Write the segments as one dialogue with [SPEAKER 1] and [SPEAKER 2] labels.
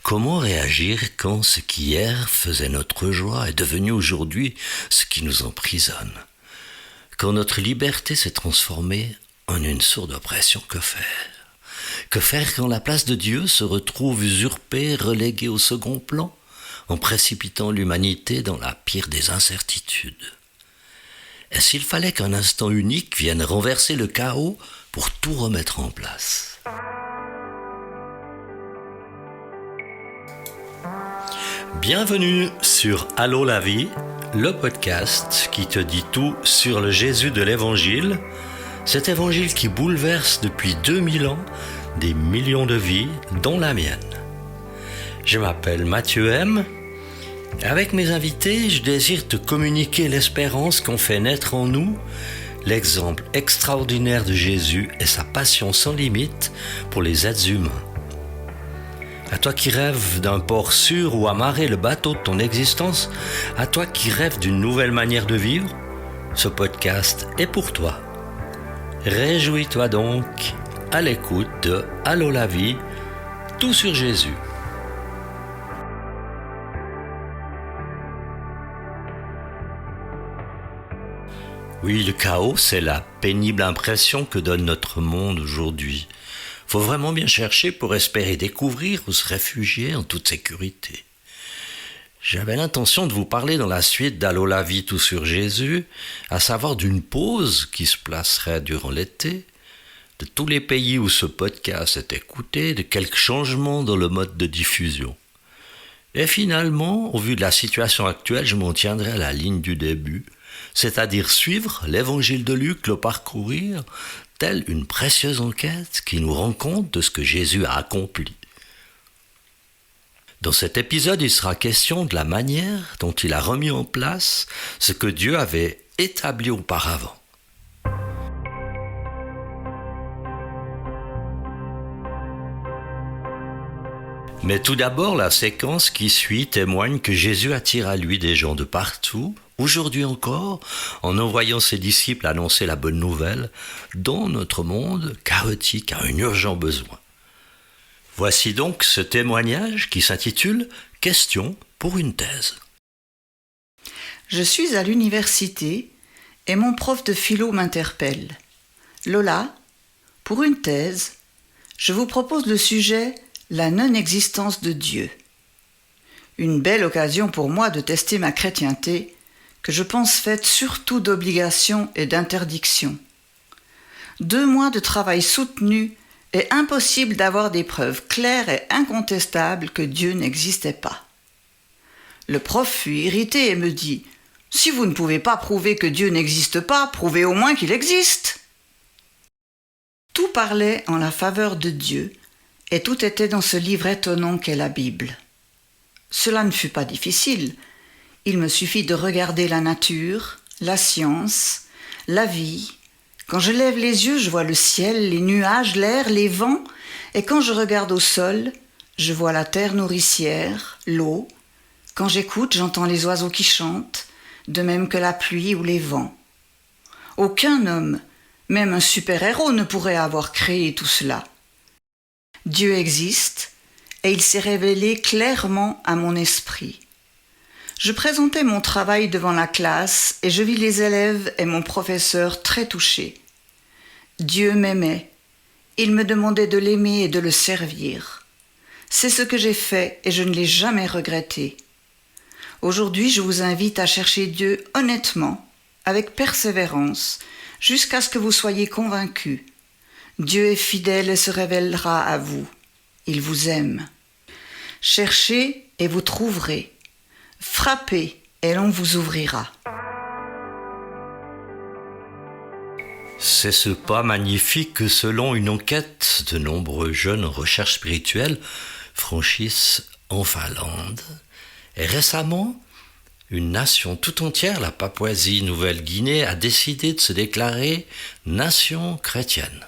[SPEAKER 1] Comment réagir quand ce qui hier faisait notre joie est devenu aujourd'hui ce qui nous emprisonne? Quand notre liberté s'est transformée en une sourde oppression, que faire? Que faire quand la place de Dieu se retrouve usurpée, reléguée au second plan, en précipitant l'humanité dans la pire des incertitudes? Et s'il fallait qu'un instant unique vienne renverser le chaos pour tout remettre en place? Bienvenue sur Allô la vie, le podcast qui te dit tout sur le Jésus de l'Évangile, cet Évangile qui bouleverse depuis 2000 ans des millions de vies, dont la mienne. Je m'appelle Mathieu M. Et avec mes invités, je désire te communiquer l'espérance qu'ont fait naître en nous l'exemple extraordinaire de Jésus et sa passion sans limite pour les êtres humains. À toi qui rêves d'un port sûr où amarrer le bateau de ton existence, à toi qui rêves d'une nouvelle manière de vivre, ce podcast est pour toi. Réjouis-toi donc à l'écoute de Allô la vie, tout sur Jésus. Oui, le chaos, c'est la pénible impression que donne notre monde aujourd'hui. Faut vraiment bien chercher pour espérer découvrir ou se réfugier en toute sécurité. J'avais l'intention de vous parler dans la suite d'Allô la vie tout sur Jésus, à savoir d'une pause qui se placerait durant l'été, de tous les pays où ce podcast est écouté, de quelques changements dans le mode de diffusion. Et finalement, au vu de la situation actuelle, je m'en tiendrai à la ligne du début, c'est-à-dire suivre l'évangile de Luc, le parcourir, telle une précieuse enquête qui nous rend compte de ce que Jésus a accompli. Dans cet épisode, il sera question de la manière dont il a remis en place ce que Dieu avait établi auparavant. Mais tout d'abord, la séquence qui suit témoigne que Jésus attire à lui des gens de partout, aujourd'hui encore, en envoyant ses disciples annoncer la bonne nouvelle, dont notre monde chaotique a un urgent besoin. Voici donc ce témoignage qui s'intitule « Question pour une thèse ».
[SPEAKER 2] Je suis à l'université et mon prof de philo m'interpelle. « Lola, pour une thèse, je vous propose le sujet « La non-existence de Dieu ». Une belle occasion pour moi de tester ma chrétienté, que je pense faite surtout d'obligations et d'interdictions. 2 mois de travail soutenu et impossible d'avoir des preuves claires et incontestables que Dieu n'existait pas. Le prof fut irrité et me dit « Si vous ne pouvez pas prouver que Dieu n'existe pas, prouvez au moins qu'il existe !» Tout parlait en la faveur de Dieu et tout était dans ce livre étonnant qu'est la Bible. Cela ne fut pas difficile. Il me suffit de regarder la nature, la science, la vie. Quand je lève les yeux, je vois le ciel, les nuages, l'air, les vents. Et quand je regarde au sol, je vois la terre nourricière, l'eau. Quand j'écoute, j'entends les oiseaux qui chantent, de même que la pluie ou les vents. Aucun homme, même un super-héros, ne pourrait avoir créé tout cela. Dieu existe et il s'est révélé clairement à mon esprit. Je présentais mon travail devant la classe et je vis les élèves et mon professeur très touchés. Dieu m'aimait. Il me demandait de l'aimer et de le servir. C'est ce que j'ai fait et je ne l'ai jamais regretté. Aujourd'hui, je vous invite à chercher Dieu honnêtement, avec persévérance, jusqu'à ce que vous soyez convaincus. Dieu est fidèle et se révélera à vous. Il vous aime. Cherchez et vous trouverez. Frappez et l'on vous ouvrira.
[SPEAKER 1] C'est ce pas magnifique que, selon une enquête, de nombreux jeunes en recherche spirituelle franchissent en Finlande. Et récemment, une nation tout entière, la Papouasie-Nouvelle-Guinée, a décidé de se déclarer nation chrétienne.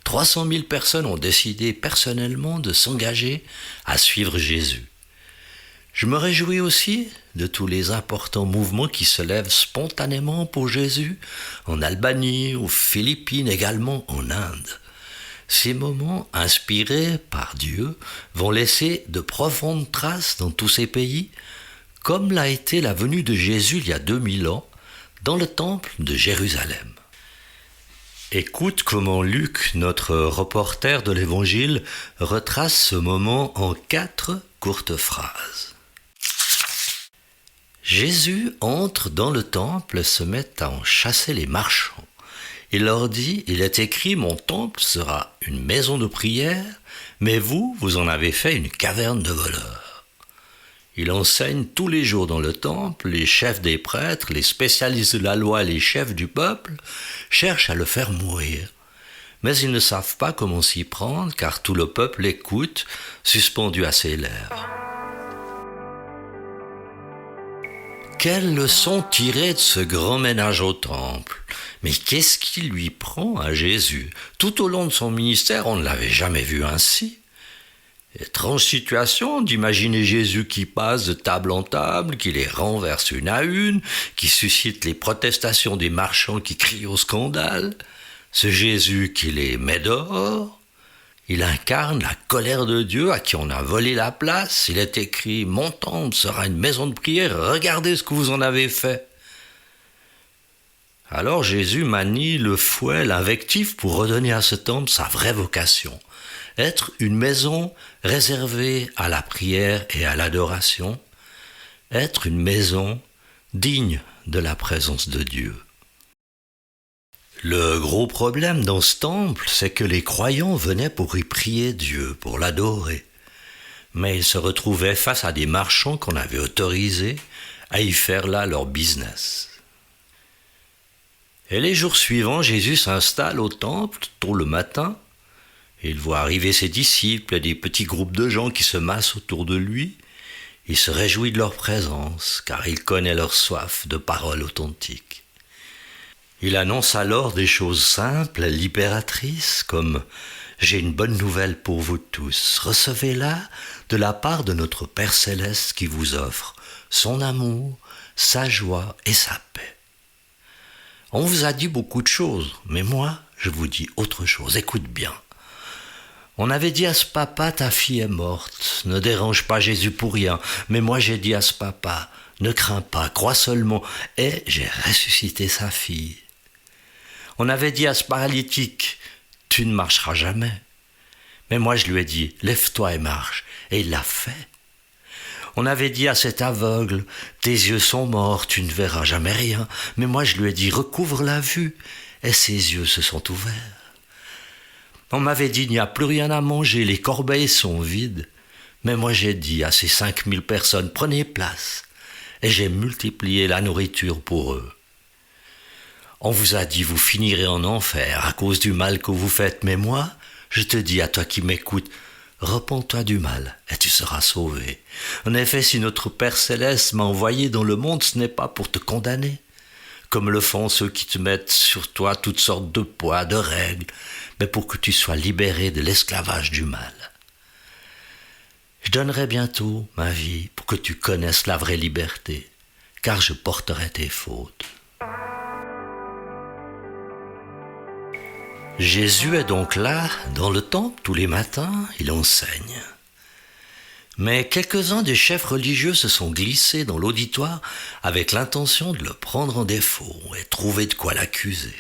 [SPEAKER 1] 300 000 personnes ont décidé personnellement de s'engager à suivre Jésus. Je me réjouis aussi de tous les importants mouvements qui se lèvent spontanément pour Jésus, en Albanie, aux Philippines, également en Inde. Ces moments, inspirés par Dieu, vont laisser de profondes traces dans tous ces pays, comme l'a été la venue de Jésus il y a 2000 ans dans le temple de Jérusalem. Écoute comment Luc, notre reporter de l'Évangile, retrace ce moment en 4 courtes phrases. Jésus entre dans le temple et se met à en chasser les marchands. Il leur dit, il est écrit, mon temple sera une maison de prière, mais vous en avez fait une caverne de voleurs. Il enseigne tous les jours dans le temple, les chefs des prêtres, les spécialistes de la loi et les chefs du peuple cherchent à le faire mourir. Mais ils ne savent pas comment s'y prendre, car tout le peuple écoute, suspendu à ses lèvres. Quelle leçon tirer de ce grand ménage au temple? Mais qu'est-ce qui lui prend à Jésus? Tout au long de son ministère, on ne l'avait jamais vu ainsi. Étrange situation d'imaginer Jésus qui passe de table en table, qui les renverse une à une, qui suscite les protestations des marchands qui crient au scandale. Ce Jésus qui les met dehors. Il incarne la colère de Dieu à qui on a volé la place. Il est écrit « Mon temple sera une maison de prière, regardez ce que vous en avez fait ». Alors Jésus manie le fouet, l'invectif pour redonner à ce temple sa vraie vocation. Être une maison réservée à la prière et à l'adoration, être une maison digne de la présence de Dieu. Le gros problème dans ce temple, c'est que les croyants venaient pour y prier Dieu, pour l'adorer. Mais ils se retrouvaient face à des marchands qu'on avait autorisés à y faire là leur business. Et les jours suivants, Jésus s'installe au temple tôt le matin. Il voit arriver ses disciples et des petits groupes de gens qui se massent autour de lui. Il se réjouit de leur présence, car il connaît leur soif de paroles authentiques. Il annonce alors des choses simples, libératrices, comme « J'ai une bonne nouvelle pour vous tous. Recevez-la de la part de notre Père Céleste qui vous offre son amour, sa joie et sa paix. » On vous a dit beaucoup de choses, mais moi, je vous dis autre chose. Écoute bien. On avait dit à ce papa, ta fille est morte, ne dérange pas Jésus pour rien. Mais moi j'ai dit à ce papa, ne crains pas, crois seulement, et j'ai ressuscité sa fille. On avait dit à ce paralytique, tu ne marcheras jamais. Mais moi je lui ai dit, lève-toi et marche, et il l'a fait. On avait dit à cet aveugle, tes yeux sont morts, tu ne verras jamais rien. Mais moi je lui ai dit, recouvre la vue, et ses yeux se sont ouverts. On m'avait dit, il n'y a plus rien à manger, les corbeilles sont vides. Mais moi j'ai dit à ces 5000 personnes, prenez place. Et j'ai multiplié la nourriture pour eux. On vous a dit, vous finirez en enfer à cause du mal que vous faites. Mais moi, je te dis à toi qui m'écoutes, repens-toi du mal et tu seras sauvé. En effet, si notre Père Céleste m'a envoyé dans le monde, ce n'est pas pour te condamner, comme le font ceux qui te mettent sur toi toutes sortes de poids, de règles, mais pour que tu sois libéré de l'esclavage du mal. Je donnerai bientôt ma vie pour que tu connaisses la vraie liberté, car je porterai tes fautes. Jésus est donc là, dans le temple, tous les matins, il enseigne. Mais quelques-uns des chefs religieux se sont glissés dans l'auditoire avec l'intention de le prendre en défaut et trouver de quoi l'accuser.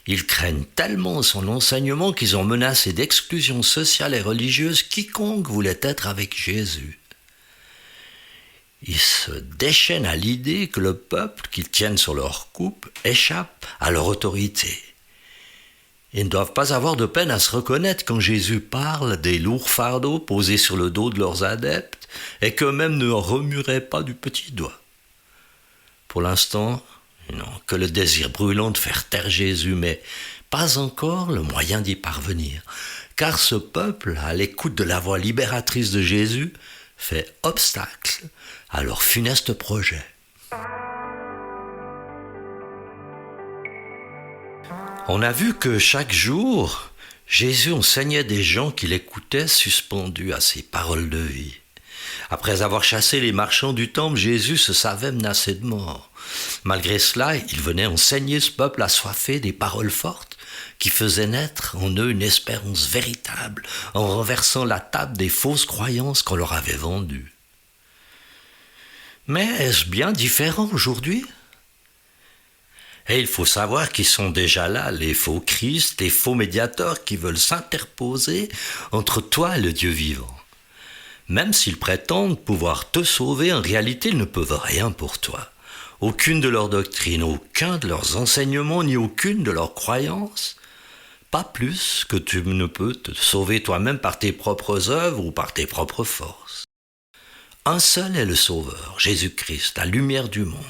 [SPEAKER 1] Ils craignent tellement son enseignement qu'ils ont menacé d'exclusion sociale et religieuse quiconque voulait être avec Jésus. Ils se déchaînent à l'idée que le peuple qu'ils tiennent sur leur coupe échappe à leur autorité. Ils ne doivent pas avoir de peine à se reconnaître quand Jésus parle des lourds fardeaux posés sur le dos de leurs adeptes et qu'eux-mêmes ne remueraient pas du petit doigt. Pour l'instant, ils n'ont que le désir brûlant de faire taire Jésus, mais pas encore le moyen d'y parvenir, car ce peuple, à l'écoute de la voix libératrice de Jésus, fait obstacle à leur funeste projet. On a vu que chaque jour, Jésus enseignait des gens qui l'écoutaient suspendus à ses paroles de vie. Après avoir chassé les marchands du temple, Jésus se savait menacé de mort. Malgré cela, il venait enseigner ce peuple assoiffé des paroles fortes qui faisait naître en eux une espérance véritable en renversant la table des fausses croyances qu'on leur avait vendues. Mais est-ce bien différent aujourd'hui ? Et il faut savoir qu'ils sont déjà là, les faux Christ, les faux médiateurs qui veulent s'interposer entre toi et le Dieu vivant. Même s'ils prétendent pouvoir te sauver, en réalité ils ne peuvent rien pour toi. Aucune de leurs doctrines, aucun de leurs enseignements, ni aucune de leurs croyances, pas plus que tu ne peux te sauver toi-même par tes propres œuvres ou par tes propres forces. Un seul est le Sauveur, Jésus-Christ, la lumière du monde.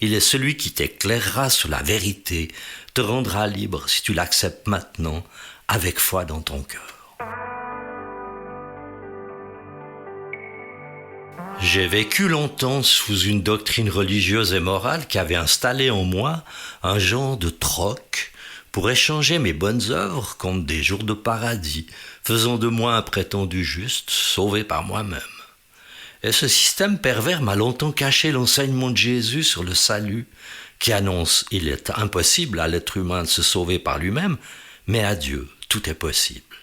[SPEAKER 1] Il est celui qui t'éclairera sur la vérité, te rendra libre si tu l'acceptes maintenant, avec foi dans ton cœur. J'ai vécu longtemps sous une doctrine religieuse et morale qui avait installé en moi un genre de troc pour échanger mes bonnes œuvres contre des jours de paradis, faisant de moi un prétendu juste, sauvé par moi-même. Et ce système pervers m'a longtemps caché l'enseignement de Jésus sur le salut, qui annonce qu'il est impossible à l'être humain de se sauver par lui-même, mais à Dieu, tout est possible.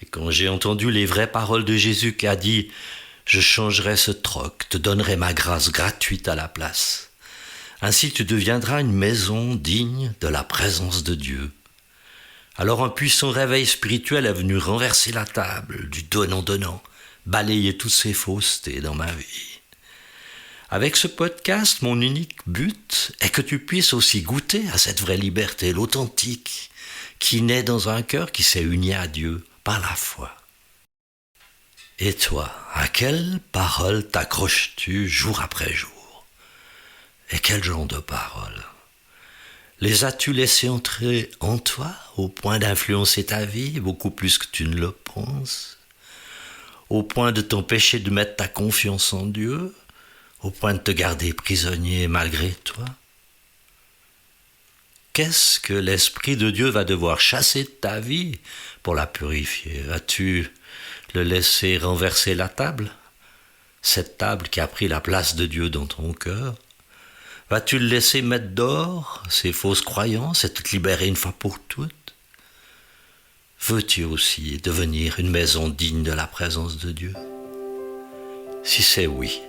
[SPEAKER 1] Et quand j'ai entendu les vraies paroles de Jésus qui a dit « Je changerai ce troc, te donnerai ma grâce gratuite à la place. Ainsi tu deviendras une maison digne de la présence de Dieu. » Alors un puissant réveil spirituel est venu renverser la table, du donnant-donnant, balayer toutes ces faussetés dans ma vie. Avec ce podcast, mon unique but est que tu puisses aussi goûter à cette vraie liberté, l'authentique, qui naît dans un cœur qui s'est uni à Dieu par la foi. Et toi, à quelles paroles t'accroches-tu jour après jour ? Et quel genre de paroles ? Les as-tu laissées entrer en toi au point d'influencer ta vie beaucoup plus que tu ne le penses ? Au point de t'empêcher de mettre ta confiance en Dieu, au point de te garder prisonnier malgré toi? Qu'est-ce que l'Esprit de Dieu va devoir chasser de ta vie pour la purifier? Vas-tu le laisser renverser la table? Cette table qui a pris la place de Dieu dans ton cœur? Vas-tu le laisser mettre dehors ces fausses croyances et te libérer une fois pour toutes? Veux-tu aussi devenir une maison digne de la présence de Dieu? Si c'est oui,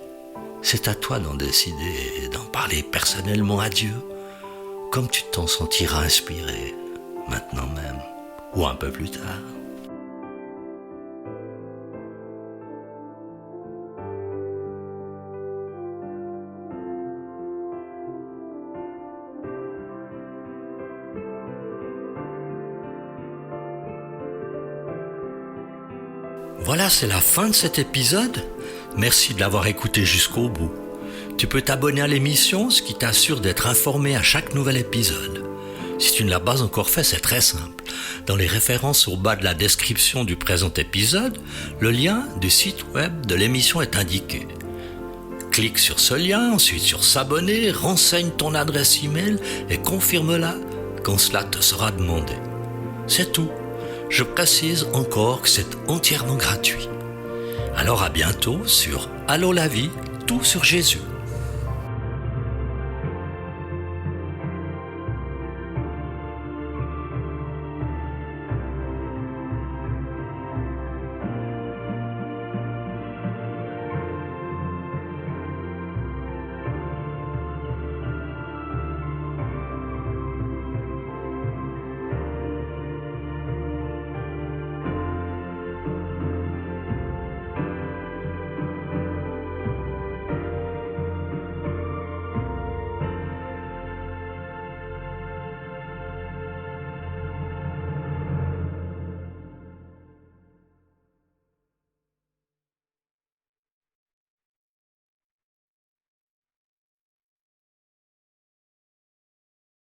[SPEAKER 1] c'est à toi d'en décider et d'en parler personnellement à Dieu, comme tu t'en sentiras inspiré, maintenant même, ou un peu plus tard. Voilà, c'est la fin de cet épisode. Merci de l'avoir écouté jusqu'au bout. Tu peux t'abonner à l'émission, ce qui t'assure d'être informé à chaque nouvel épisode. Si tu ne l'as pas encore fait, c'est très simple. Dans les références au bas de la description du présent épisode, le lien du site web de l'émission est indiqué. Clique sur ce lien, ensuite sur s'abonner, renseigne ton adresse email et confirme-la quand cela te sera demandé. C'est tout. Je précise encore que c'est entièrement gratuit. Alors à bientôt sur Allô la vie, tout sur Jésus.